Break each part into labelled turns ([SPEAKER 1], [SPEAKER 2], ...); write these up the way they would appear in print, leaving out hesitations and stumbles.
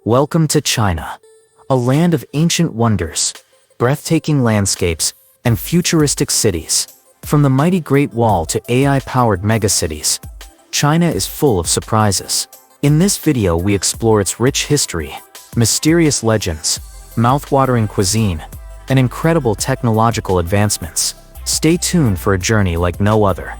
[SPEAKER 1] Welcome to China, a land of ancient wonders, breathtaking landscapes, and futuristic cities. From the mighty Great Wall to AI-powered megacities, China is full of surprises. In this video we explore its rich history, mysterious legends, mouth-watering cuisine, and incredible technological advancements. Stay tuned for a journey like no other.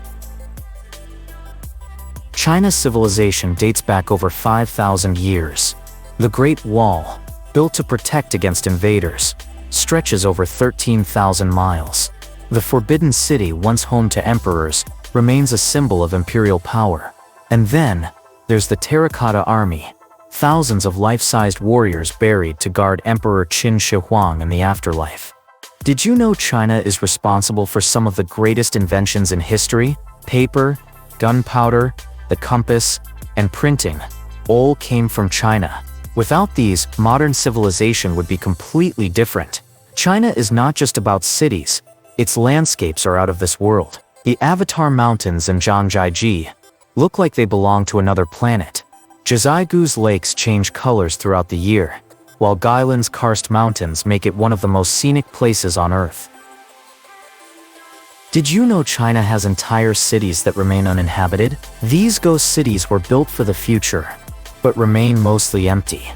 [SPEAKER 1] China's civilization dates back over 5,000 years. The Great Wall, built to protect against invaders, stretches over 13,000 miles. The Forbidden City, once home to emperors, remains a symbol of imperial power. And then, there's the Terracotta Army, thousands of life-sized warriors buried to guard Emperor Qin Shi Huang in the afterlife. Did you know China is responsible for some of the greatest inventions in history? Paper, gunpowder, the compass, and printing all came from China. Without these, modern civilization would be completely different. China is not just about cities, its landscapes are out of this world. The Avatar Mountains in Zhangjiajie look like they belong to another planet. Jiaigu's lakes change colors throughout the year, while Guilin's karst mountains make it one of the most scenic places on Earth. Did you know China has entire cities that remain uninhabited? These ghost cities were built for the future, but remain mostly empty.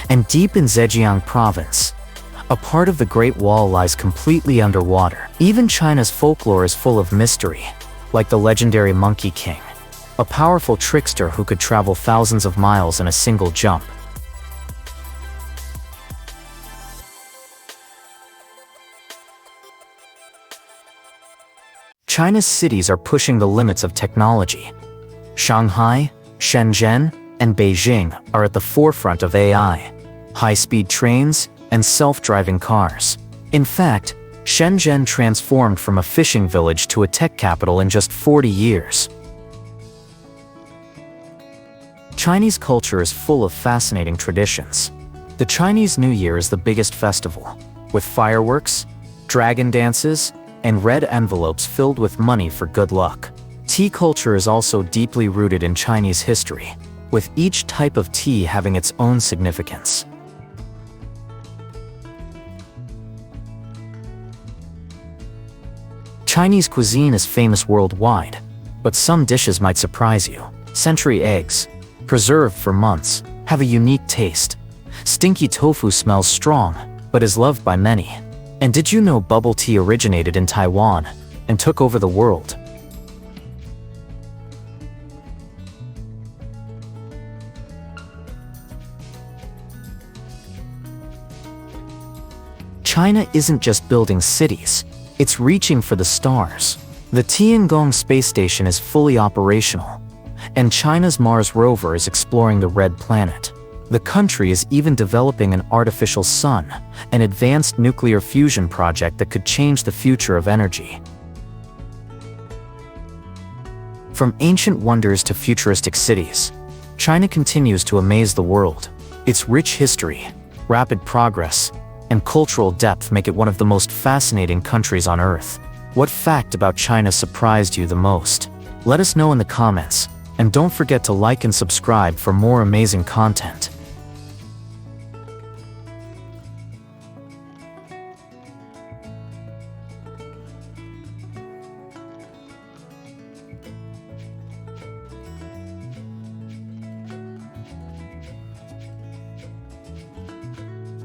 [SPEAKER 1] And deep in Zhejiang province, a part of the Great Wall lies completely underwater. Even China's folklore is full of mystery, like the legendary Monkey King, a powerful trickster who could travel thousands of miles in a single jump. China's cities are pushing the limits of technology. Shanghai, Shenzhen, and Beijing are at the forefront of AI, high-speed trains, and self-driving cars. In fact, Shenzhen transformed from a fishing village to a tech capital in just 40 years. Chinese culture is full of fascinating traditions. The Chinese New Year is the biggest festival, with fireworks, dragon dances, and red envelopes filled with money for good luck. Tea culture is also deeply rooted in Chinese history, with each type of tea having its own significance. Chinese cuisine is famous worldwide, but some dishes might surprise you. Century eggs, preserved for months, have a unique taste. Stinky tofu smells strong, but is loved by many. And did you know bubble tea originated in Taiwan and took over the world? China isn't just building cities, it's reaching for the stars. The Tiangong space station is fully operational, and China's Mars rover is exploring the red planet. The country is even developing an artificial sun, an advanced nuclear fusion project that could change the future of energy. From ancient wonders to futuristic cities, China continues to amaze the world. Its rich history, rapid progress, and cultural depth make it one of the most fascinating countries on Earth. What fact about China surprised you the most? Let us know in the comments, and don't forget to like and subscribe for more amazing content.